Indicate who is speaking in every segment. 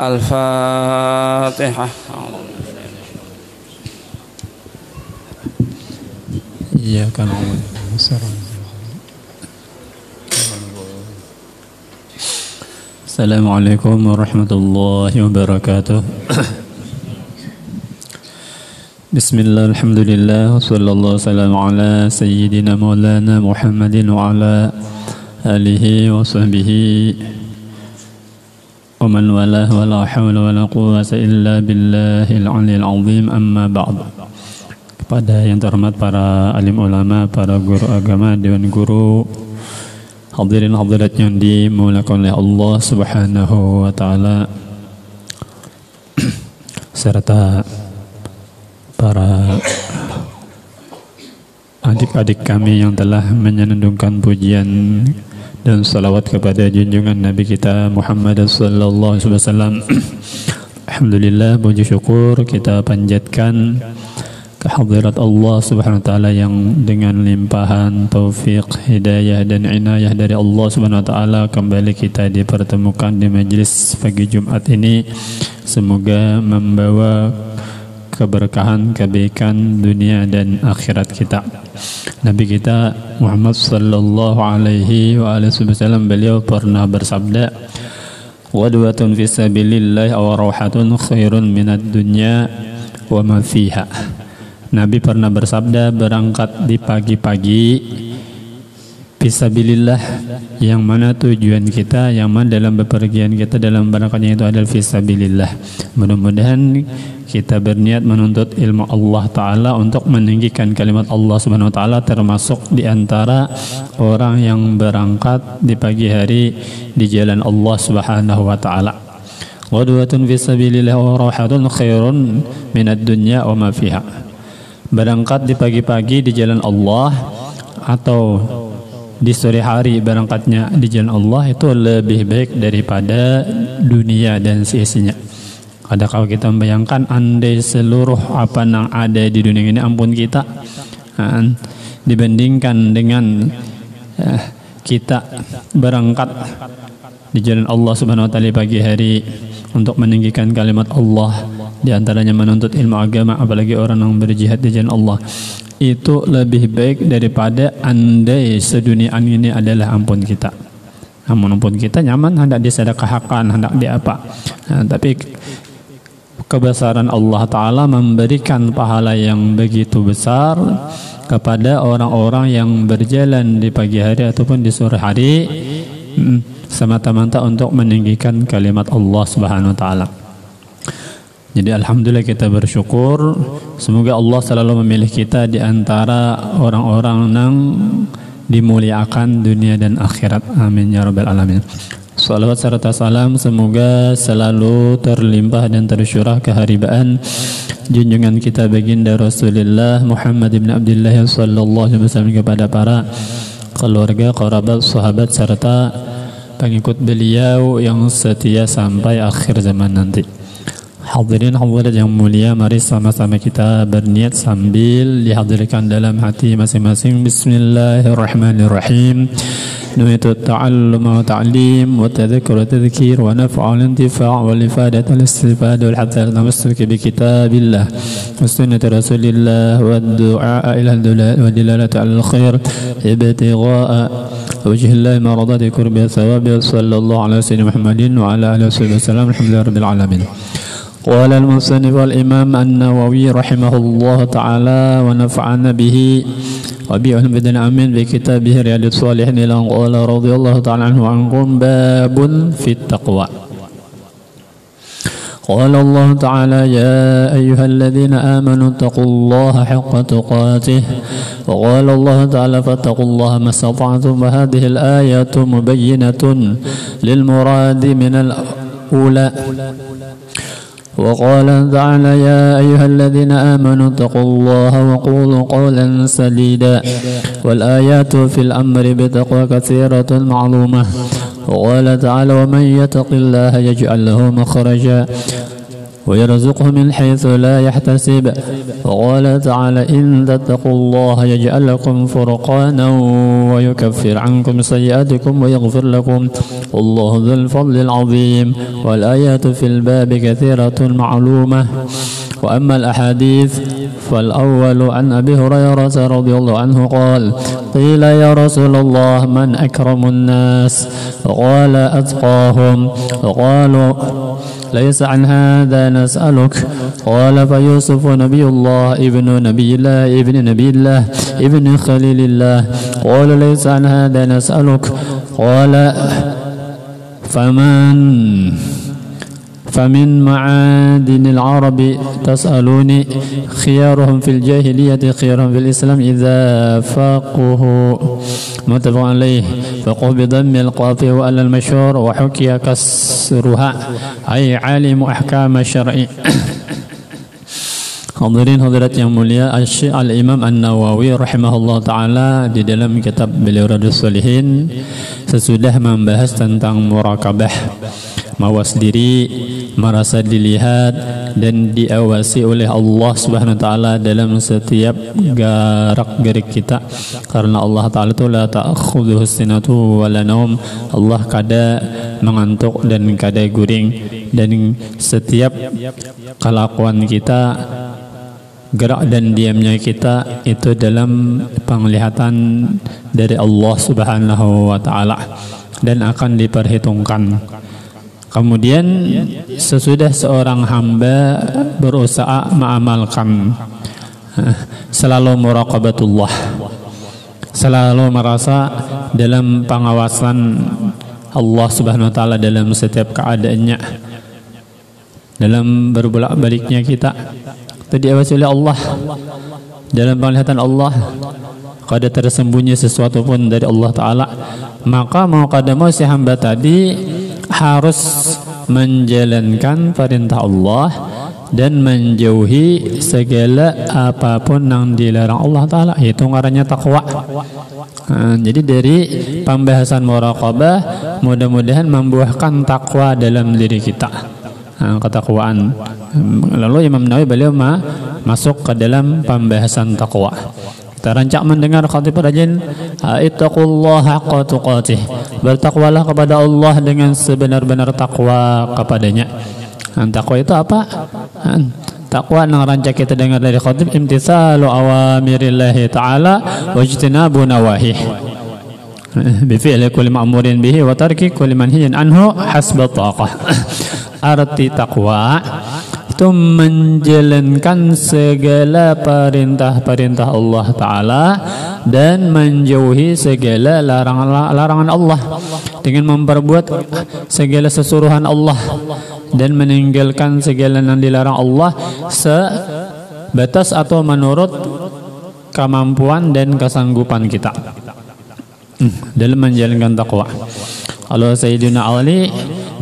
Speaker 1: Al-Fatihah.
Speaker 2: Iyyaka na'budu wa iyyaka Assalamualaikum warahmatullahi wabarakatuh. Bismillah, alhamdulillah, sallallahu wasallam ala sayyidina maulana Muhammadin wa ala alihi wa sahbihi wa man walah wa la hawla wa la quwwata illa billahil aliyil azim, amma ba'd. Kepada yang terhormat para alim ulama, para guru agama, dewan guru, hadirin hadirat yang dimuliakan oleh Allah Subhanahu wa taala, serta para adik-adik kami yang telah menyenandungkan pujian dan salawat kepada junjungan Nabi kita Muhammad sallallahu alaihi wasallam. Alhamdulillah, puji syukur kita panjatkan kehadirat Allah Subhanahu wa taala yang dengan limpahan taufik, hidayah dan inayah dari Allah Subhanahu wa taala kembali kita dipertemukan di majlis pagi Jumat ini. Semoga membawa keberkahan, kebaikan dunia dan akhirat kita. Nabi kita Muhammad sallallahu alaihi wa alihi wasallam, beliau pernah bersabda, "Wadwatun fi sabilillah aw rawhatun khairun minad dunya wa ma fiha." Nabi pernah bersabda, berangkat di pagi-pagi fisabilillah, yang mana tujuan kita, yang mana dalam bepergian kita, dalam berangkatnya itu adalah fisabilillah. Mudah-mudahan kita berniat menuntut ilmu Allah Ta'ala untuk meninggikan kalimat Allah Subhanahu Wa Ta'ala, termasuk di antara orang yang berangkat di pagi hari di jalan Allah Subhanahu Wa Ta'ala. Ghadwatun fisabilillah wa rawhatun khairun minad dunya wa ma fiha. Berangkat di pagi-pagi di jalan Allah atau di sore hari berangkatnya di jalan Allah itu lebih baik daripada dunia dan seisinya. Ada kalau kita membayangkan, andai seluruh apa yang ada di dunia ini, ampun kita, dibandingkan dengan kita berangkat di jalan Allah Subhanahu wa taala pagi hari untuk meninggikan kalimat Allah, di antaranya menuntut ilmu agama, apalagi orang yang berjihad di jalan Allah, itu lebih baik daripada andai seduniaan ini adalah ampun kita. Ampun kita nyaman, hendak disedekahkan, hendak di apa. Tapi kebesaran Allah Ta'ala memberikan pahala yang begitu besar kepada orang-orang yang berjalan di pagi hari ataupun di sore hari semata-mata untuk meninggikan kalimat Allah Subhanahu Wa Ta'ala. Jadi alhamdulillah kita bersyukur, semoga Allah selalu memilih kita di antara orang-orang yang dimuliakan dunia dan akhirat. Amin ya rabbal alamin. Salawat serta salam semoga selalu terlimpah dan tersyurah keharibaan junjungan kita baginda Rasulullah Muhammad bin Abdullah sallallahu alaihi wasallam kepada para keluarga, kerabat, sahabat serta pengikut beliau yang setia sampai akhir zaman nanti. Hadirin hadirat yang mulia, mari sama-sama kita berniat sambil dihadirkan dalam hati masing-masing. Bismillahirrahmanirrahim. Nuitu ta'allum wa ta'lim wa tadhakkur wa tadhkir wa naf'al intifa' wa lifadat al-istifad wal hatta namassuk bi kitabillah wa sunnati rasulillah wa du'a ila al-dulal wa dilalat al-khair ibtigha'a wajhillahi maradati kurbi thawabi sallallahu ala sayyidina Muhammadin wa ala alihi wasallam. Alhamdulillahi rabbil alamin. قال المصنف والإمام النووي رحمه الله تعالى ونفعنا به وبعلم بدن أمين بكتابه رياض الصالحين إلى قال رضي الله تعالى عنه عنكم باب في التقوى. قال الله تعالى يا أيها الذين آمنوا اتقوا الله حق تقاته وقال الله تعالى فاتقوا الله ما استطعتم. وهذه الآية مبينة للمراد من الأولى. وقال تعالى يا أيها الذين آمنوا اتقوا الله وقولوا قولا سديدا. والآيات في الأمر بتقوى كثيرة معلومة. وقال تعالى ومن يتق الله يجعل له مخرجا ويرزقه من حيث لا يحتسب. وقال تعالى إن تتقوا الله يجعل لكم فرقانا ويكفر عنكم سيئاتكم ويغفر لكم والله ذو الفضل العظيم. والآيات في الباب كثيرة معلومة. وأما الأحاديث فالأول عن أبي هريرة رضي الله عنه قال قيل يا رسول الله من أكرم الناس؟ قال أتقاهم. وقالوا ليس عن هذا نسألك. قال فيوسف نبي الله ابن نبي الله ابن نبي الله ابن خليل الله. قال ليس عن هذا نسألك. قال فمن معادن العرب تسألوني خيارهم في الجاهلية خيارهم في الإسلام إذا فقهوا. متفق عليه. فقه بضم القاف وعلى المشهور وحكي كسرها أي عالم أحكام الشرع. Hadirin hadirat yang mulia, Al-Imam An-Nawawi rahimahullah ta'ala di dalam kitab beliau Riyadhus Shalihin sesudah membahas tentang murakabah, mawas diri, merasa dilihat dan diawasi oleh Allah Subhanahu wa taala dalam setiap gerak-gerik kita, karena Allah taala itu la ta'khudhuhu sinatu wala naum. Allah kada mengantuk dan kada guring, dan setiap kelakuan kita, gerak dan diamnya kita itu dalam penglihatan dari Allah Subhanahu wa taala dan akan diperhitungkan. Kemudian sesudah seorang hamba berusaha mengamalkan selalu muraqabatullah, selalu merasa dalam pengawasan Allah Subhanahu wa taala dalam setiap keadaannya, dalam berbolak-baliknya kita diawasi oleh Allah, dalam penglihatan Allah, kada tersembunyi sesuatu pun dari Allah Ta'ala. Maka mau kada mau si hamba tadi harus menjalankan perintah Allah dan menjauhi segala apapun yang dilarang Allah Ta'ala. Itu ngarannya takwa. Jadi dari pembahasan muraqabah mudah-mudahan membuahkan takwa dalam diri kita, ketakwaan. Lalu Imam Nawawi beliau masuk ke dalam pembahasan takwa. Kita rancak mendengar khatib rajin, ittaqullaha haqqa tuqatih, bertakwalah kepada Allah dengan sebenar-benar takwa kepadanya. Takwa itu apa? Takwa yang rancak kita dengar dari khatib, imtithalu awamirillahi ta'ala wajtinabu nawahih bifi'li kulli ma'murin bihi wa tarki kulli manhiyin anhu hasba taqah. Arti takwa itu menjalankan segala perintah-perintah Allah Ta'ala dan menjauhi segala larangan Allah, dengan memperbuat segala sesuruhan Allah dan meninggalkan segala yang dilarang Allah sebatas atau menurut kemampuan dan kesanggupan kita dalam menjalankan takwa. Kalau Sayyidina Ali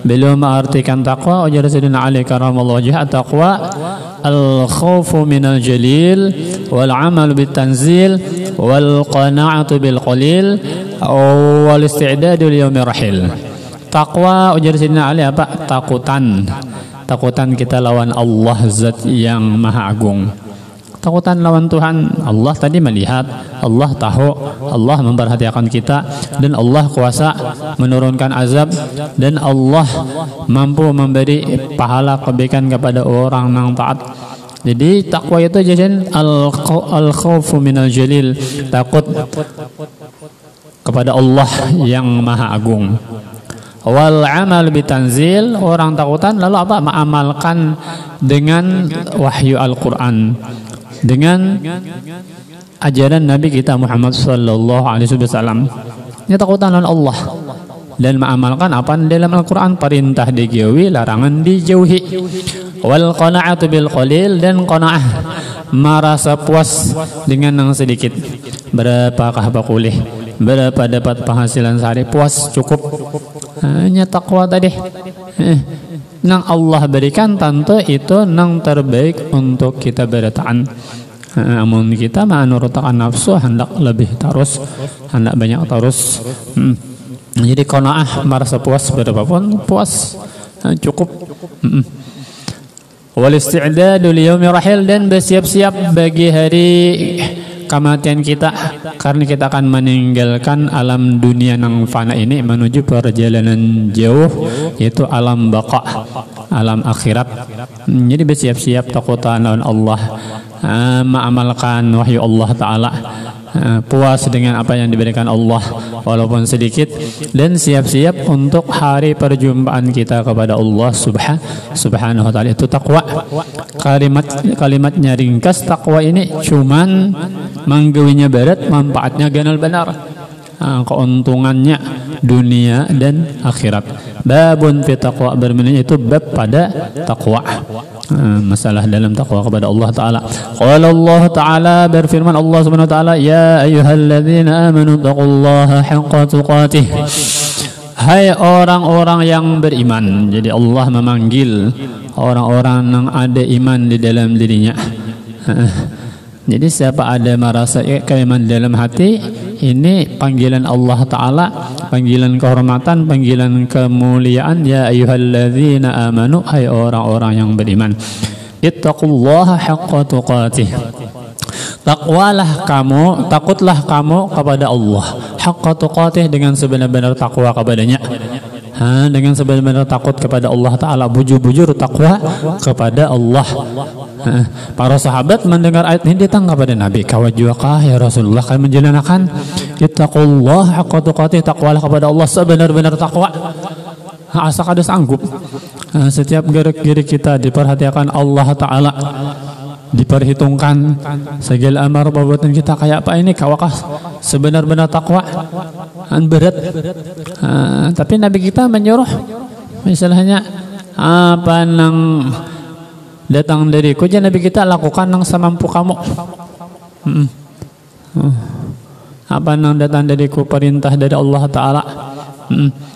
Speaker 2: beliau mengartikan takwa, ujar Sayyidina Ali karamallahu wajhah, taqwa al-khawfu minal jalil wal amal bit tanzil wal qana'atu bil qalil wal isti'dadu li yaumir rahil. Takwa ujar Sayyidina Ali apa? Takutan kita lawan Allah Zat yang Maha Agung. Takutan lawan Tuhan. Allah tadi melihat, Allah tahu, Allah memperhatikan kita, dan Allah kuasa menurunkan azab, dan Allah mampu memberi pahala kebaikan kepada orang yang taat. Jadi takwa itu jadi al-khawfu minal jalil, takut kepada Allah yang Maha Agung. Wal amal bitanzil, orang takutan lalu apa? Mengamalkan dengan wahyu Al-Quran, dengan ajaran Nabi kita Muhammad sallallahu alaihi wasallam. Ini takutan Allah dan mengamalkan apa dalam Al-Quran, perintah dijauhi, larangan dijauhi. Wal qana'atu bil qalil, dan qana'ah merasa puas dengan yang sedikit. Berapakah bakulih, berapa dapat penghasilan sehari, puas, cukup. Hanya takwa tadi. Nang Allah berikan tentu itu nang terbaik untuk kita bertahan. Namun kita menurutkan nafsu hendak lebih terus, hendak banyak terus. Jadi qanaah merasa puas berapapun, puas, cukup. wal isti'dadu li yaumi rahil, dan bersiap-siap bagi hari kematian kita, karena kita akan meninggalkan alam dunia yang fana ini menuju perjalanan jauh, yaitu alam baqa, alam akhirat. Jadi bersiap-siap takutan lawan Allah, mengamalkan wahyu Allah Ta'ala, puas dengan apa yang diberikan Allah walaupun sedikit, dan siap-siap untuk hari perjumpaan kita kepada Allah Subhanahu wa Ta'ala. Itu takwa. Kalimatnya ringkas, takwa ini cuman manggawinya barat, manfaatnya ganal benar, keuntungannya dunia dan akhirat. Babun fi taqwa, bermakna itu bab pada takwa, masalah dalam takwa kepada Allah Ta'ala. Qala Allah Ta'ala, berfirman Allah Subhanahu wa Ta'ala, ya ayyuhalladzina amanu taqullaha haqqa tuqatih. Hai orang-orang yang beriman. Jadi Allah memanggil orang-orang yang ada iman di dalam dirinya. Jadi siapa ada merasa keiman dalam hati, ini panggilan Allah Ta'ala, panggilan kehormatan, panggilan kemuliaan. Ya ayyuhalladzina amanu, hai orang-orang yang beriman. Ittaqullaha haqqa tuqatih. Takwalah kamu, takutlah kamu kepada Allah. Haqqa tuqatih, dengan sebenar-benar takwa kepadanya. Dengan sebenar-benar takut kepada Allah Ta'ala, bujur-bujur takwa kepada Allah. Para sahabat mendengar ayat ini datang kepada Nabi, kawajuakah ya Rasulullah, kami menjalankan ittaqullah haqqa tuqatih, takwalah kepada Allah sebenar-benar takwa. Asa kada sanggup. Setiap gerak-gerik kita diperhatikan Allah Ta'ala, diperhitungkan segala amar perbuatan kita kayak apa ini, kawakah sebenar-benar takwa, berat. Tapi Nabi kita menyuruh, misalnya apa nang datang dariku, jangan Nabi kita lakukan nang semampu kamu. Apa nang datang dariku, perintah dari Allah Ta'ala,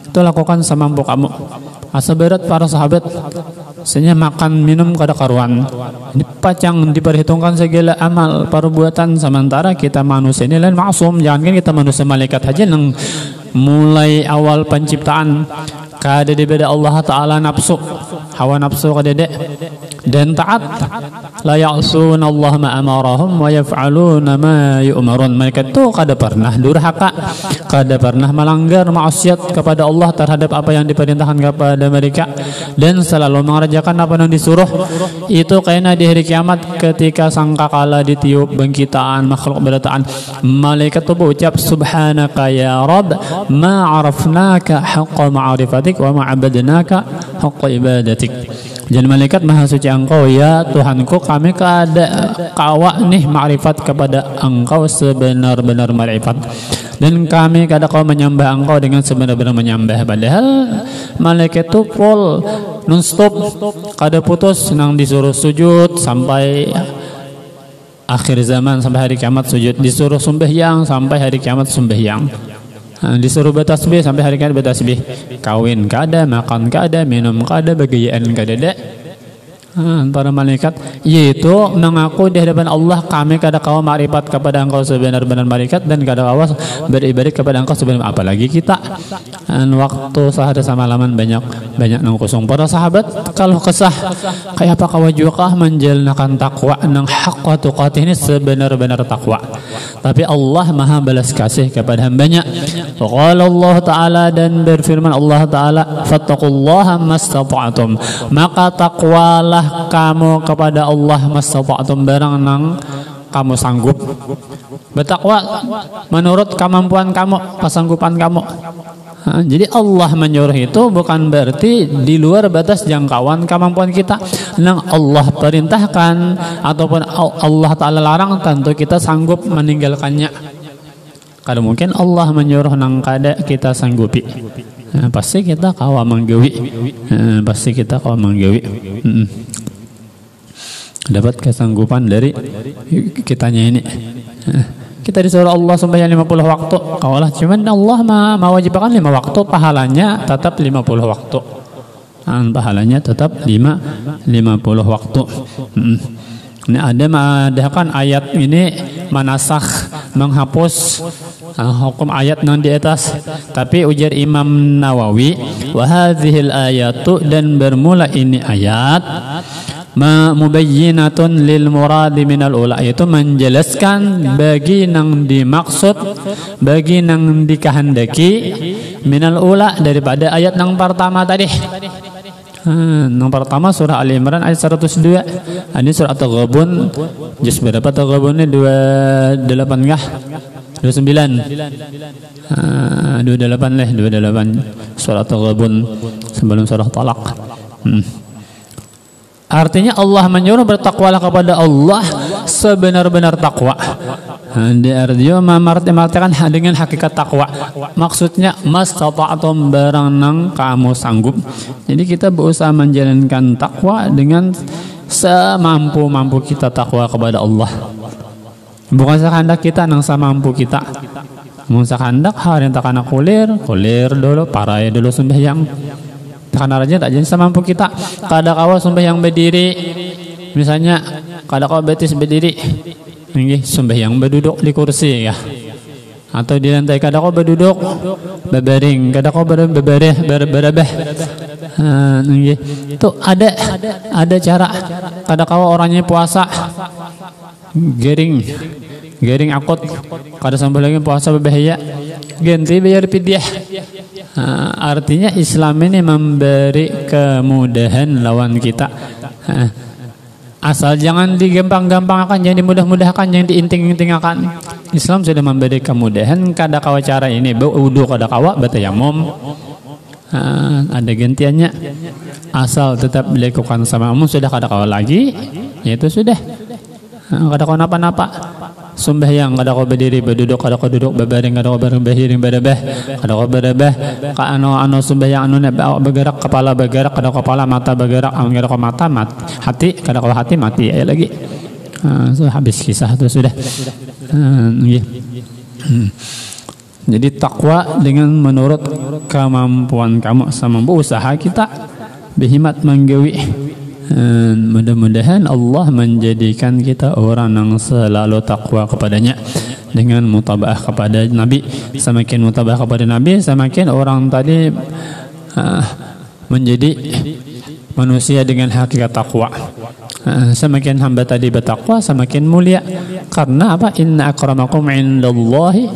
Speaker 2: itu lakukan semampu kamu. Asa berat para sahabat, sebenarnya makan minum kada karuan, ini pacang diperhitungkan segala amal perbuatan, sementara kita manusia ini lain maksum. Jangan kita manusia malaikat aja yang mulai awal penciptaan kada dibeda Allah Ta'ala nafsu, hawa nafsu kada de, dan taat. La ya'suna Allah ma amarahum wa yaf'aluna ma yu'marun. Mereka itu kada pernah durhaka, kada pernah melanggar maksiat kepada Allah terhadap apa yang diperintahkan kepada mereka, dan selalu mengerjakan apa yang disuruh. Itu karena di hari kiamat ketika sangkakala ditiup bangkitan makhluk berataan, malaikat itu berucap, subhanaka ya Rabb ma arafnaka haqqa ma'rifatik wa ma'abadnaka haqqa ibadatik. Jadi malaikat maha suci engkau ya Tuhanku, kami kada kawa nih ma'rifat kepada engkau sebenar-benar ma'rifat, dan kami kada kau menyembah engkau dengan sebenar-benar menyembah. Padahal malaikat itu full non-stop, kada putus nang disuruh sujud sampai akhir zaman, sampai hari kiamat sujud, disuruh sembahyang sampai hari kiamat sembahyang, disuruh bertasbih sampai hari kiamat bertasbih. Kawin kada, makan kada, minum kada, bagayaan kada de. Para malaikat yaitu mengaku di hadapan Allah, kami kada kawa makrifat kepada engkau sebenar-benar malaikat, dan kada kawa beribadah kepada engkau sebenar. Apalagi kita waktu sahada sama laman banyak nang kosong. Para sahabat kalau kesah kayak apa kawajukah menjalankan takwa nang haqqa tuqatih, ini sebenar-benar takwa. Tapi Allah maha balas kasih kepada hambanya. Qala Allah Ta'ala, dan berfirman Allah Ta'ala, fattaqullaha mastata'tum, maka takwalah kamu kepada Allah mastata'tum, barang nang kamu sanggup. Bertakwa menurut kemampuan kamu, kesanggupan kamu. Jadi Allah menyuruh itu bukan berarti di luar batas jangkauan kemampuan kita. Nang Allah perintahkan ataupun Allah Ta'ala larang, tentu kita sanggup meninggalkannya. Kada mungkin Allah menyuruh nang kada kita sanggupi. Pasti kita kawa manggawi. Pasti kita kawa manggawi. Dapat kesanggupan dari kitanya ini. Kita disuruh Allah sembahyang 50 waktu, kawalah cuman Allah mewajibkan 5 waktu, pahalanya tetap 50 waktu. Pahalanya tetap 50 waktu. Ini ada kan ayat ini manasakh, menghapus hukum ayat yang di atas. Tapi ujar Imam Nawawi, wa hadhil ayatu, dan bermula ini ayat mubayyinatun lil muradi minal ula, yaitu menjelaskan bagi nang dimaksud, bagi nang dikehendaki minal ula, daripada ayat yang pertama tadi. Yang pertama surah Ali Imran ayat 102. Ini surah At-Taghabun juz berapa? At-Taghabun ini 28 kah? 29. 28 lah, 28 surah At-Taghabun sebelum surah Talaq. Artinya Allah menyuruh bertakwalah kepada Allah sebenar-benar takwa. Dia mengartikan dengan hakikat takwa. Maksudnya mastata'tum barang nang kamu sanggup. Jadi kita berusaha menjalankan takwa dengan semampu-mampu kita takwa kepada Allah. Bukan sekehendak kita nang semampu kita. Mau sekehendak hari yang takana kulir dulu, parai dulu sembahyang. Karena rajin tak jadi semampu kita. Kada kawa sembahyang berdiri, misalnya kada kawa betis berdiri, nggih sembahyang berduduk di kursi ya, atau di lantai. Kada kawa berduduk berbaring, kada kawa berabah, nggih. Itu ada cara. Kada kawa orangnya puasa gering akut, kada sambil lagi puasa berbahaya, ganti bayar fidyah. Artinya Islam ini memberi kemudahan lawan kita. Asal jangan digampang-gampangkan, jangan dimudah-mudahkan, jangan diinting-intingkan. Islam sudah memberi kemudahan. Kada kawa cara ini wudu, kada kawa batayamum, ada gantiannya. Asal tetap dilakukan sama umum, sudah kada kawa lagi, yaitu sudah kada kawa napa-napa. Sembahyang kada kau berdiri berduduk, kada kau duduk berbaring, kada kau berbaring berabah, kada kau berabah ka anu sembahyang anu bergerak, kepala bergerak, kada kepala, mata bergerak, kada kau mata hati, kada kau hati mati ya lagi. So, habis kisah itu sudah. Jadi takwa dengan menurut kemampuan kamu, sama usaha kita berhimmat menggawi. Mudah-mudahan Allah menjadikan kita orang yang selalu takwa kepadanya dengan mutabaah kepada Nabi. Semakin mutabaah kepada Nabi, semakin orang tadi menjadi manusia dengan hakikat takwa. Semakin hamba tadi bertakwa, semakin mulia. Karena apa? Inna akramakum indallahi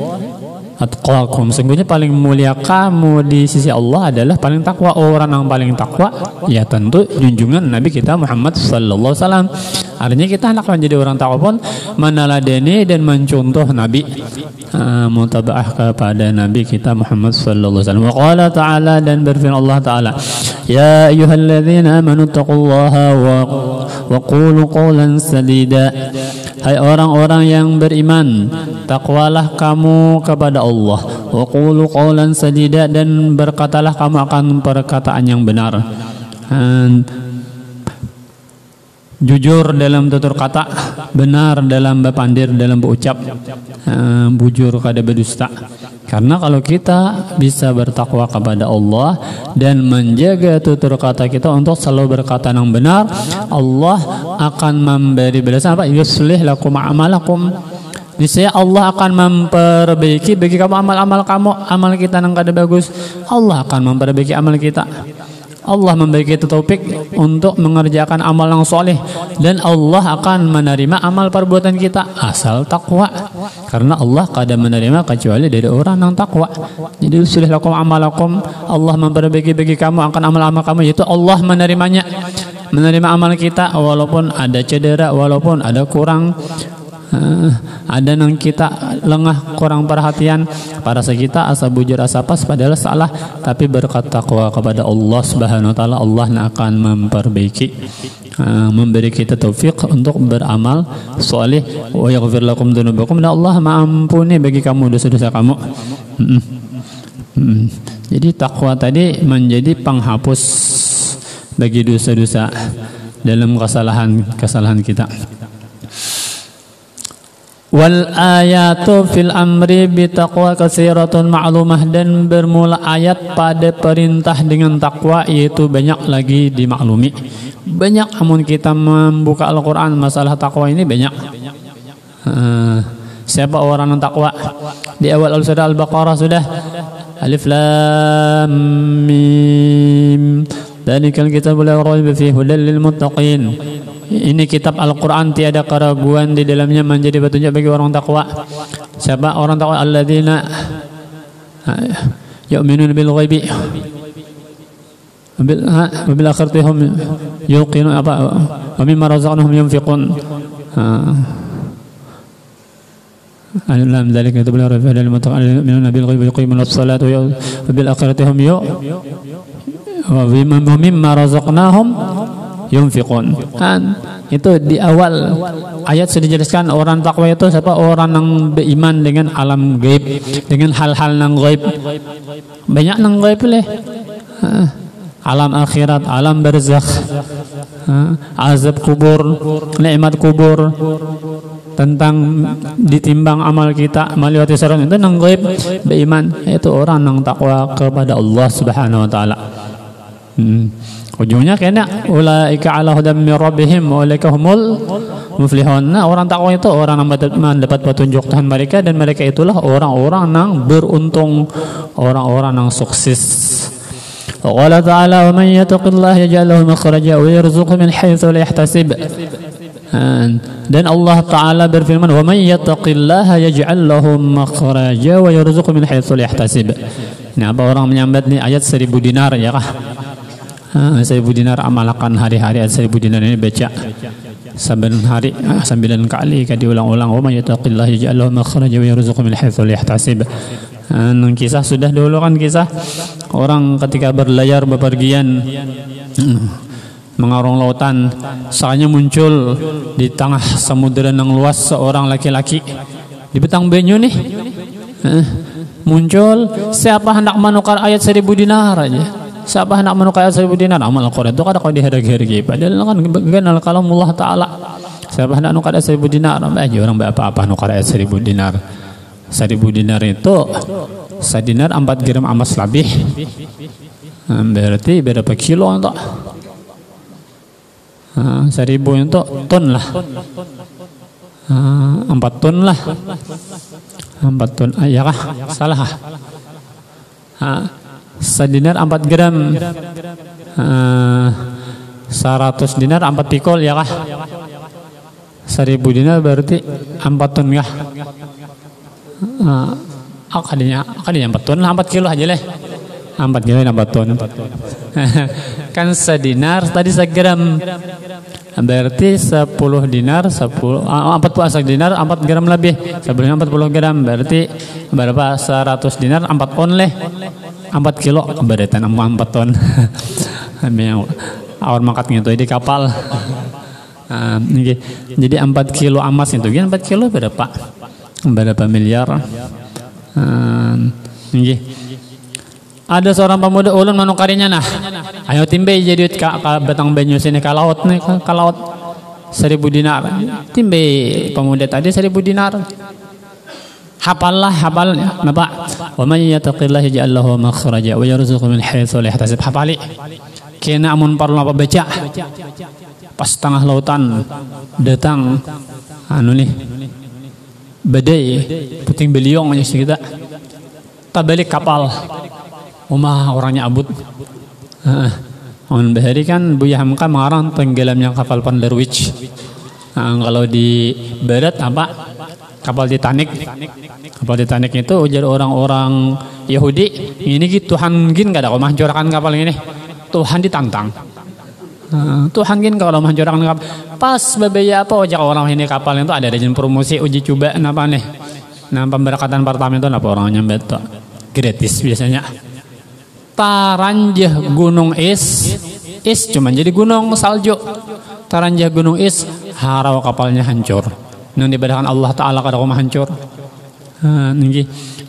Speaker 2: atqakum. Sesungguhnya paling mulia kamu di sisi Allah adalah paling takwa. Orang yang paling takwa ya tentu junjungan Nabi kita Muhammad sallallahu alaihi wasallam. Artinya kita hendak menjadi orang takwa pun meneladani dan mencontoh Nabi, mutabaah kepada Nabi kita Muhammad sallallahu alaihi wasallam. Wa qala ta'ala, dan berfirman Allah taala, ya ayyuhalladzina amanu taqullaha wa qulu qawlan sadida. Hai orang-orang yang beriman, takwalah kamu kepada Allah. Wa qulu qawlan sadida, dan berkatalah kamu akan perkataan yang benar. Jujur dalam tutur kata, benar dalam berpandir, dalam berucap, bujur kada berdusta. Karena kalau kita bisa bertakwa kepada Allah dan menjaga tutur kata kita untuk selalu berkata yang benar, Allah akan memberi balasan apa? Yuslih lakum a'malakum. Niscaya Allah akan memperbaiki bagi kamu amal-amal kamu. Amal kita yang kada bagus, Allah akan memperbaiki amal kita. Allah memberi kita taufik untuk mengerjakan amal yang soleh, dan Allah akan menerima amal perbuatan kita asal takwa. Karena Allah kada menerima kecuali dari orang yang takwa. Jadi usulih lakum amalakum, Allah memperbaiki bagi kamu akan amal-amal kamu, yaitu Allah menerimanya, menerima amal kita walaupun ada cedera, walaupun ada kurang, ada nang kita lengah, kurang perhatian, pada kita asa bujur asa pas padahal salah, tapi berkat takwa kepada Allah Subhanahu wa taala, Allah akan memperbaiki, memberi kita taufik untuk beramal saleh. Wa yaghfir lakum dzunubakum, dan Allah mengampuni bagi kamu dosa-dosa kamu. Jadi takwa tadi menjadi penghapus bagi dosa-dosa dalam kesalahan kita. Wal ayatu fil amri bitaqwa katsiratun ma'lumah, dan bermula ayat pada perintah dengan takwa yaitu banyak lagi dimaklumi. Banyak amun kita membuka Al-Qur'an masalah takwa ini banyak. Siapa orang yang takwa? Di awal surah Al-Baqarah sudah Alif Lam Mim, dzalikal kitabu la raiba fihi hudal lil muttaqin. ini kitab Al-Quran tiada keraguan di dalamnya menjadi petunjuk bagi orang takwa. Siapa orang takwa? Alladzina yu'minuna bil ghaibi wa bil akhirati hum yuqinun wa mimma razaqnahum yunfiqun. Alam dzalika tabla rafa lil muttaqin yu'minuna bil ghaibi wa yuqimuna as-salata wa bil akhirati hum wa mimma razaqnahum yunfiqun. Itu di awal ayat sudah dijelaskan orang takwa itu siapa? Orang yang beriman dengan alam gaib, dengan hal-hal yang gaib. Banyak yang gaib leh. Alam akhirat, alam barzakh, azab kubur, nikmat kubur, tentang ditimbang amal kita, meliwati sirat, itu yang gaib. Beriman itu orang yang takwa kepada Allah Subhanahu wa taala. Ujungnya kena ulaika ala hudam min rabbihim wa ulaika humul muflihun. Nah, orang takwa itu orang yang mendapat petunjuk Tuhan mereka, dan mereka itulah orang-orang yang beruntung, orang-orang yang sukses. Qala ta'ala wa man yattaqillaha yaj'al lahu makhraja wa yarzuqhu min haitsu la yahtasib. Dan Allah Ta'ala berfirman, wa man yattaqillaha yaj'al lahu makhraja wa yarzuqhu min haitsu la yahtasib. Nah, apa orang menyambat nih ayat 1000 dinar ya kah? 1000 dinar amalkan hari-hari. 1000 dinar ini baca 9 hari 9 kali diulang-ulang. Wa may yattaqillaha yaj'al lahu makhraja wa yarzuqhu min haitsu la yahtasib. Kisah sudah dulu kan, kisah orang ketika berlayar bepergian mengarung lautan, saatnya muncul di tengah samudera yang luas seorang laki-laki di betang benyu nih. Muncul, siapa hendak menukar ayat 1000 dinar aja. Siapa hendak menukar ayat 1000 dinar? Amal Al-Quran itu kadang dihargai-hargai. Padahal kan kenal kalamullah Ta'ala. Siapa hendak menukar ayat 1000 dinar? Aja orang apa-apa nukar ayat 1000 dinar. 1000 dinar itu 1 dinar 4 gram emas lebih. Berarti berapa kilo untuk 1000 itu ton lah. 4 ton lah. 4 ton. Ya kah? Salah. 1 dinar 4 gram. 100 dinar 4 pikul ya kah? 1000 dinar berarti 4 ton kah? Kadinya 4 ton lah, 4 kilo aja leh. 4 kilo 4 ton. Kan 1 dinar tadi 1 gram. Berarti 10 dinar 40 dinar 4 gram lebih. Sebelumnya 40 gram berarti berapa? 100 dinar 4 on leh. 4 kilo berarti 4 ton. Awal mangkatnya itu di kapal. Jadi 4 kilo emas itu kan 4 kilo berapa miliar. Ada seorang pemuda ulun manukarinya, nah ayo timbe jadi batang banyu sini ke laut nih, ke laut 1000 dinar. Timbe pemuda tadi 1000 dinar. Hafallah napa? Wa may yattaqillaha yaj'al lahu makhraja wa yarzuqhu min haitsu la yahtasib. Hafali. Kena amun parlo apa baca. Pas tengah lautan datang nih badai puting beliung aja kita balik kapal orangnya abut. On bahari kan Buya Hamka mengarang tenggelamnya kapal Pandarwich. Kalau di barat apa kapal Titanic. Kapal Titanic itu ujar orang-orang Yahudi, ini gitu Tuhan gin gak ada kau menghancurkan kapal ini. Tuhan ditantang. Tuhan gin kalau menghancurkan kapal. Pas berbeda apa ojek orang ini kapal itu ada izin promosi uji coba napa nih. Nah pemberkatan pertama itu napa orangnya betul gratis biasanya. Taranjah gunung es cuma jadi gunung salju. Taranjah gunung es harau kapalnya hancur. Yang dibadakan Allah Ta'ala kada kau hancur.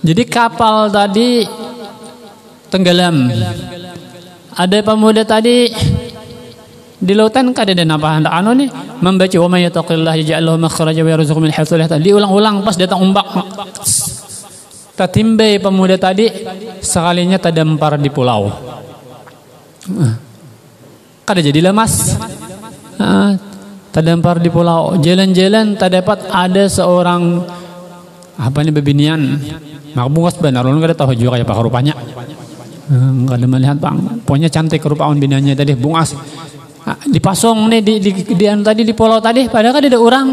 Speaker 2: Jadi kapal tadi tenggelam. Ada pemuda tadi di lautan kada ada apa hendak nih membaca wa may yattaqillaha yaj'al lahu makhraja wa yarzuqhu min haitsu la yahtasib. Diulang-ulang pas datang ombak. Tatimbe pemuda tadi sekalinya tadampar di pulau. Kada jadi lemas. Tadampar di pulau. Jalan-jalan terdapat ada seorang bebinian. Makbungas benar ulun kada tahu juga kayak apa rupanya. Kada melihat bang. Pokoknya cantik rupa biniannya tadi bungas. dipasung nih tadi di pulau tadi, padahal kan ada orang.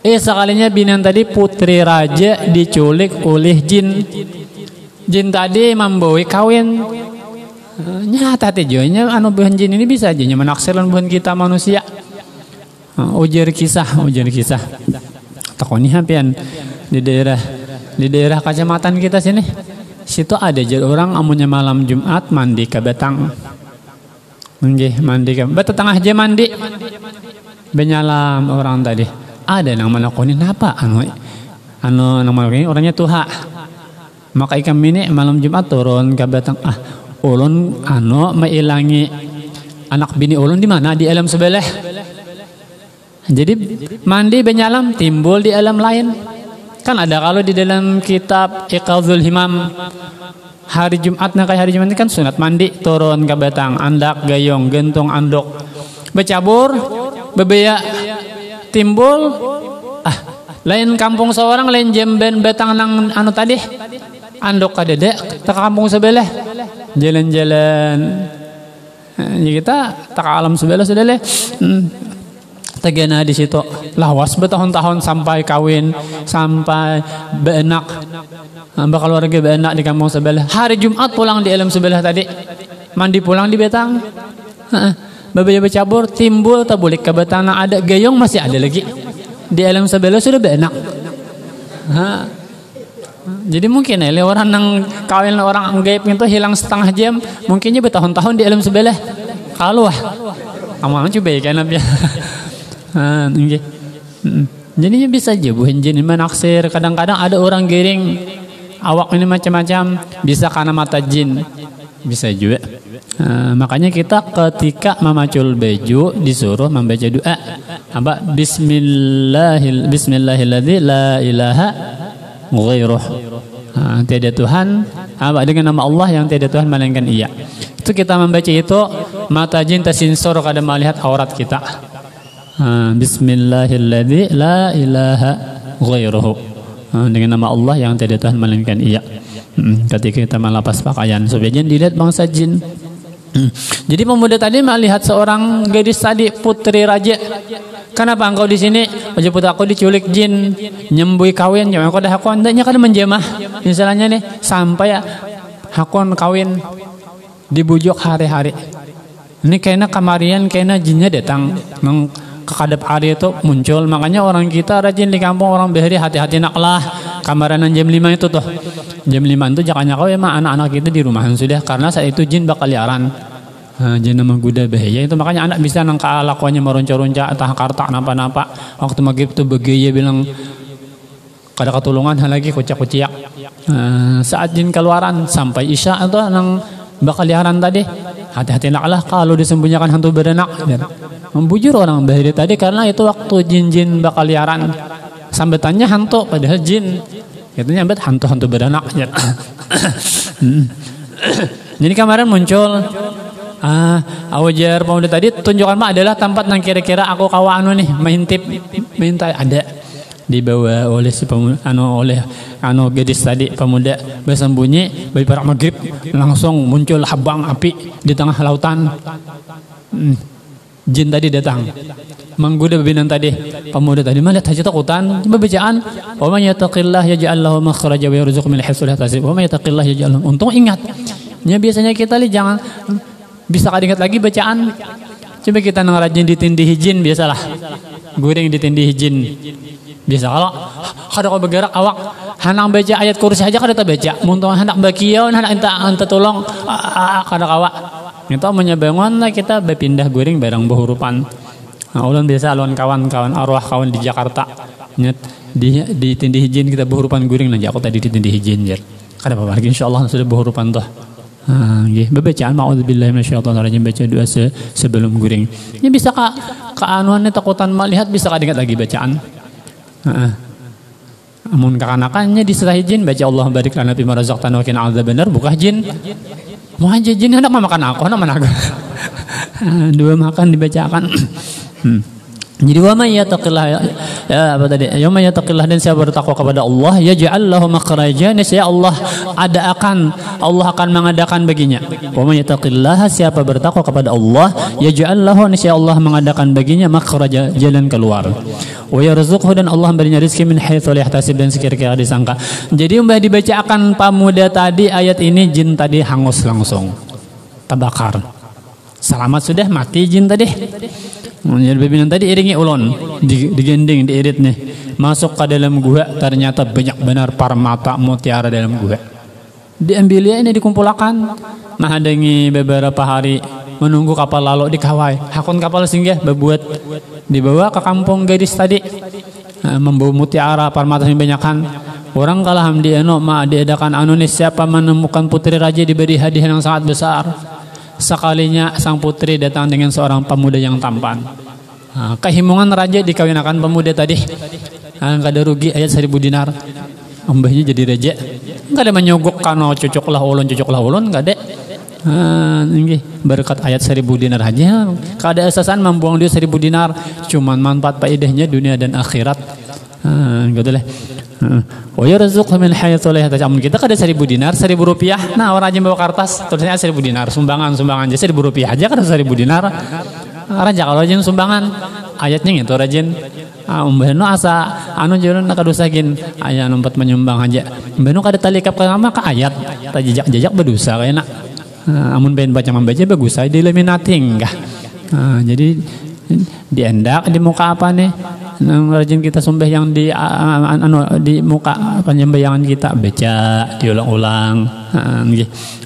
Speaker 2: Sekalinya binan tadi putri raja diculik oleh jin. Jin tadi membawa kawin. Nyata tujuannya anu buhan jin ini bisa aja menaksirkan buhan kita manusia. Ujar kisah. Takoni hampian di daerah kecamatan kita sini. Situ ada jadi orang amunnya malam Jumat mandi ke Batang. Mandi ke tengah jam mandi. Benyalam orang tadi. Ada yang melakukan apa? Anu nama orangnya tuha. Maka ikan ini malam Jumat turun ke Batang. Ulun mailangi anak bini ulun di mana? Di alam sebelah. Jadi mandi benyalam timbul di alam lain. Kan ada kalau di dalam kitab Iqadzul Himam hari Jumat kayak hari Jumat ini kan sunat mandi turun ke Batang, andak gayung, gentung andok, becabur, bebeya timbul lain kampung seorang lain jemben Batang nang anu tadi andok kadedek tak kampung sebelah jalan-jalan ya kita tak alam sebelah sudah leh tegana di situ lawas bertahun-tahun sampai kawin sampai benak bakal warga benak di kampung sebelah. Hari Jumat pulang di alam sebelah tadi mandi pulang di Batang babaya bercabur timbul tabulik ke Batang ada gayung masih ada lagi di alam sebelah sudah benak. Jadi mungkin orang nang kawin orang gaib itu hilang setengah jam mungkinnya bertahun-tahun di alam sebelah kalau amal coba ya kan ya. Jadinya bisa aja buhan jin menaksir. Kadang-kadang ada orang giring awak ini macam-macam bisa karena mata jin bisa juga. Makanya kita ketika memacul baju disuruh membaca doa Bismillahilladzi la ilaha ghairuh. Tiada Tuhan dengan nama Allah yang tiada Tuhan melainkan Ia. Itu kita membaca itu mata jin tersinsor kada melihat aurat kita. Bismillahilladzi la ilaha ghairuhu. Dengan nama Allah yang tiada Tuhan melainkan Ia. Ketika kita melepas pakaian supaya jangan dilihat bangsa jin. Jadi pemuda tadi melihat seorang gadis tadi putri raja. Kenapa engkau di sini? Wajah putra aku diculik jin, nyembui kawin, jangan kau dah hakon, nya kada menjamah. Misalnya nih sampai hakon kawin dibujuk hari-hari. Ini kayaknya kamarian kayaknya jinnya datang kekadap hari itu muncul. Makanya orang kita rajin di kampung orang behari hati-hati naklah kamaranan jam 5 itu tuh. Jam 5 itu jangan kau emang anak-anak kita di rumahan sudah karena saat itu jin bakal liaran. Jin nama guda bahaya itu makanya anak bisa nangka lakuannya meronca-ronca atau karta napa-napa. Waktu maghrib tuh begaya bilang kada ketulungan lagi kuciak-kuciak. Saat jin keluaran sampai isya itu nang bakal liaran tadi. Hati-hati naklah kalau disembunyikan hantu beranak. Membujur orang bahaya tadi karena itu waktu jin-jin bakal liaran. Sambetannya hantu padahal jin. Itu nyambet hantu-hantu beranak. Jadi kemarin muncul awajar pemuda tadi tunjukkan mah adalah tempat yang kira-kira aku kawa nih mengintip minta ada dibawa oleh si pemuda oleh gadis tadi pemuda bersembunyi bagi para maghrib langsung muncul habang api di tengah lautan. Jin tadi datang menggoda bebinan tadi pemuda tadi melihat haji takutan bacaan wa may yattaqillah yaj'al lahu makhraja wa yarzuqhu min haitsu la yahtasib wa may yattaqillah yaj'al lahu. Untung ingat ya biasanya kita jangan bisa ingat lagi bacaan. Coba kita nang rajin ditindihi jin biasalah goreng ditindihi jin biasa kalau kada kau bergerak awak hanang baca ayat kursi aja kada baca muntah hendak bakiau hendak anta tolong kada kawa itu menyebangun lah kita berpindah goreng barang behurupan. Ulun biasa lawan kawan-kawan arwah kawan di Jakarta nyet ditindih jin kita behurupan goreng nanti aku tadi ditindih jin jar kada apa lagi insyaallah sudah behurupan tuh. Nggih bacaan ma'udzubillahi minasyaitonirrajim baca doa sebelum goreng. Ini bisa keanuannya takutan melihat bisa ingat lagi bacaan. Amun kakanakannya diserahi jin baca Allah barik lana fima razaqtana wa qina adzabannar bukan jin. Mau aja jin hendak makan aku hendak mana aku. Dua makan dibacakan. Jadi wa may yattaqillah, ya apa tadi? Ya may yattaqillah, dan siapa bertakwa kepada Allah, yaj'al lahu makhrajan, ya Allah akan mengadakan baginya. Wa may yattaqillah, siapa bertakwa kepada Allah, yaj'al lahu, ya Allah mengadakan baginya makhraja, jalan keluar. Wa yarzuqhu, dan Allah memberinya rezeki min haitsu la yahtasib, dan sekira-kira disangka. Jadi umpama dibacakan pemuda tadi ayat ini, jin tadi hangus langsung, terbakar. Selamat sudah mati jin tadi. Jadi pimpinan tadi iringi ulun, digending, diirit nih, masuk ke dalam gua, ternyata banyak benar permata mutiara dalam gua. Diambilnya ini dikumpulkan, nah adengi beberapa hari menunggu kapal lalu di Kawai. Hakun kapal singgah berbuat dibawa ke kampung gadis tadi, membawa mutiara permata yang banyakan. Orang kalaham di eno ma diadakan anu nih, siapa menemukan putri raja diberi hadiah yang sangat besar. Sekalinya sang putri datang dengan seorang pemuda yang tampan. Kehimungan raja dikawinakan pemuda tadi. Nggak ada rugi ayat 1000 dinar. Mbahnya jadi raja. Nggak ada menyogok kano cocoklah ulun, nggak ada. Ini berkat ayat 1000 dinar aja. Kada asasan membuang dia 1000 dinar. Cuman manfaat faedahnya dunia dan akhirat. Gitu lah. Wa yarzuqhu min haitsu la yahtasib. Kita kada 1000 dinar, 1000 rupiah. Nah, orang aja bawa kertas tulisnya 1000 dinar, sumbangan aja 1000 rupiah aja kada 1000 dinar. Raja kalau rajin sumbangan ayatnya gitu rajin. Umbahno asa anu jalan kadusagin aya numpat menyumbang aja. Umbahno kada talikap ka mah ka ayat. Ta jejak-jejak berdosa kayana. Amun pengen baca membaca bagus aja dilaminating enggak. Jadi diendak di muka apa nih? Rajin kita sumbah yang di muka penyembayangan kita baca diulang-ulang.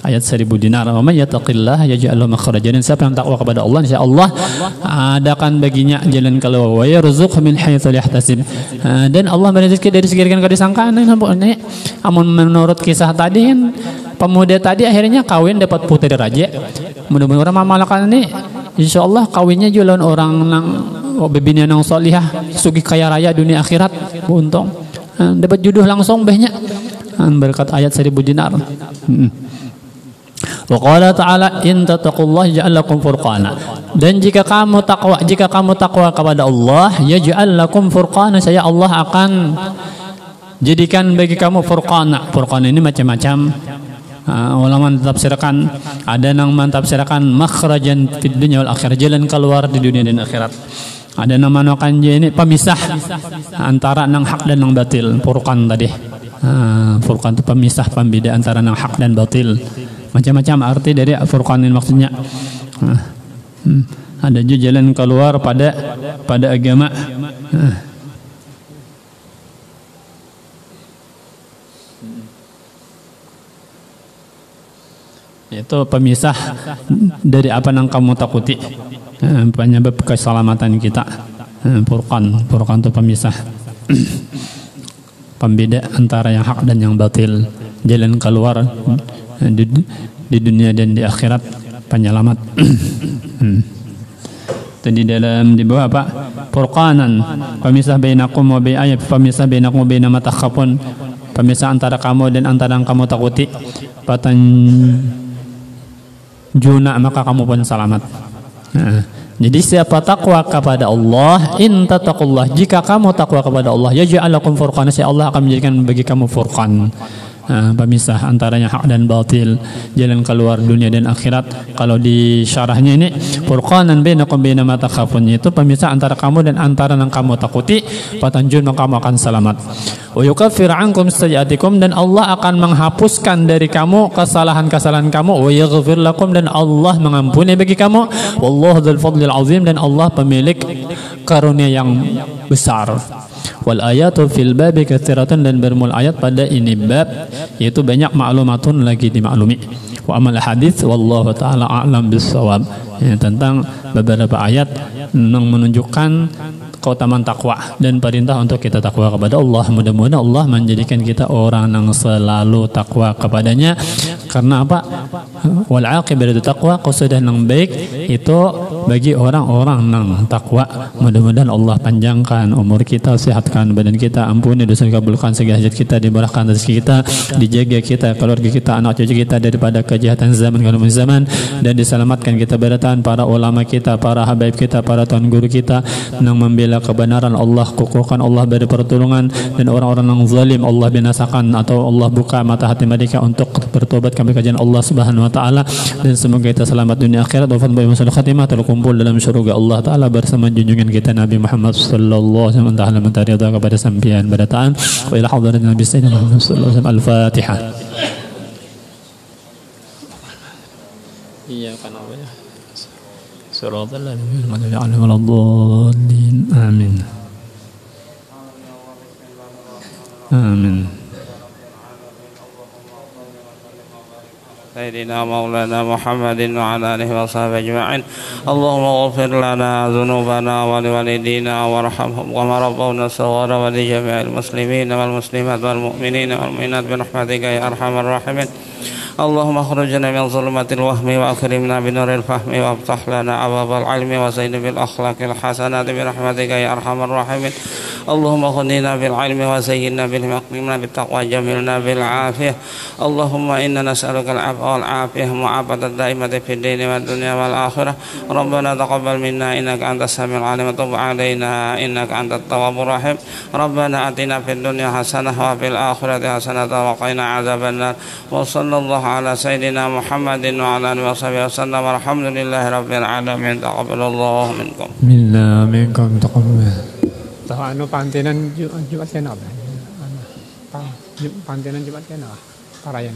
Speaker 2: Ayat 1000 dinar. Wa may yattaqillah yaj'al lahu makhrajan, siapa yang takwa kepada Allah, insyaallah adakan baginya jalan keluar. Wa yarzuqhu min haitsu la yahtasib, dan Allah memberi rezeki dari segi yang kada disangka. Amun menurut kisah tadi, pemuda tadi akhirnya kawin dapat putri raja. Mudah-mudahan orang mamalakan ini insyaallah kawinnya jalan orang nang bebina nang solihah, sugih kaya raya dunia akhirat, untung dapat jodoh langsung bahnya berkat ayat 1000 dinar. Wa qala ta'ala in tattaqullaha yaj'al lakum furqana, dan jika kamu takwa kepada Allah, yaj'al lakum furqana, saya Allah akan jadikan bagi kamu furqana. Furqana ini macam-macam. Ulama mentafsirkan, ada yang mentafsirkan makhrajan fid dunya wal akhirah, jalan keluar di dunia dan akhirat. Ada nama nokan ini pemisah antara nang hak dan nang batil. Furqan tadi, furqan itu pemisah, pembeda antara nang hak dan batil. Macam-macam arti dari furqan ini maksudnya. Ada juga jalan keluar pada agama. Itu pemisah dari apa yang kamu takuti, penyebab keselamatan kita. Furqan itu pemisah, pembeda antara yang hak dan yang batil, jalan keluar di dunia dan di akhirat, penyelamat. Tadi dalam di bawah apa? Furqanan, pemisah bainakum wa bain pemisah bainakum wa bain ma takhafun, pemisah antara kamu dan antara yang kamu takuti. Patan juna, maka kamu pun selamat. Jadi siapa takwa kepada Allah, in tattaqullah, jika kamu takwa kepada Allah, yaj'al lakum furqana, Allah akan menjadikan bagi kamu furqan, pemisah antaranya hak dan batil, jalan keluar dunia dan akhirat. Kalau di syarahnya ini furqanan bainakum baina ma takhafun, itu pemisah antara kamu dan antara yang kamu takuti, fatanjun, maka kamu akan selamat. Wa yukaffir ankum sayyi'atikum, dan Allah akan menghapuskan dari kamu kesalahan-kesalahan kamu. Wa yaghfir lakum, dan Allah mengampuni bagi kamu. Wallahu dzul fadlil azim, dan Allah pemilik karunia yang besar. Wal ayatu fil babi katsiratun, dan bermul ayat pada ini bab, yaitu banyak maklumatun lagi dimaklumi. Wa amal hadis wallahu taala a'lam bissawab, tentang beberapa ayat yang menunjukkan keutamaan takwa dan perintah untuk kita takwa kepada Allah. Mudah-mudahan Allah menjadikan kita orang yang selalu takwa kepadanya. Karena apa? Wal aqibatu taqwa, kesudahan yang baik itu bagi orang-orang yang takwa. Mudah-mudahan Allah panjangkan umur kita, sehatkan badan kita, ampuni dosa, kabulkan segala hajat kita, dimurahkan rezeki kita, dijaga kita, keluarga kita, anak cucu kita daripada kejahatan zaman kalau zaman, dan diselamatkan kita beratan para ulama kita, para habaib kita, para tuan guru kita yang membela bela kebenaran Allah, kukuhkan Allah beri pertolongan, dan orang-orang yang zalim Allah binasakan atau Allah buka mata hati mereka untuk bertobat kami kajian Allah Subhanahu wa taala, dan semoga kita selamat dunia akhirat, wafat baik masalah khatimah, terkumpul dalam surga Allah taala bersama junjungan kita Nabi Muhammad sallallahu alaihi wasallam, taala minta ridha kepada sampean pada taat wa ila hadratin Nabi sayyidina Muhammad sallallahu alaihi wasallam. Al-Fatihah. Iya kan apa ya? Siratal ladzina an'amta alaihim. Amin. Amin.
Speaker 1: سيدنا مولانا محمد وعلى آله وصحبه أجمعين. اللهم اغفر لنا ذنوبنا ولوالدينا وارحمهم وما ربونا صغارا ولجميع المسلمين والمسلمات والمؤمنين والمؤمنات برحمتك يا أرحم الراحمين. اللهم اخرجنا من ظلمات الوهم واكرمنا بنور الفهم وافتح لنا ابواب العلم وزين بالاخلاق الحسنات برحمتك يا ارحم الراحمين. اللهم خذنا بالعلم وزينا بالهم واكرمنا بالتقوى جملنا بالعافيه. اللهم انا نسالك العفو والعافيه معافاه الدائمه في الدين والدنيا والاخره. ربنا تقبل منا انك انت السميع العليم وتب علينا انك انت التواب الرحيم. ربنا اتنا في الدنيا حسنه وفي الاخره حسنه وقنا عذاب النار. وصلى الله على سيدنا محمد وعلى اله وصحبه وسلم والحمد لله رب العالمين. تقبل الله منكم.
Speaker 2: Minna minkum taqabbal.
Speaker 3: Tahu anu pantenan Jumat kena apa? Pantenan Jumat kena apa? Parayan.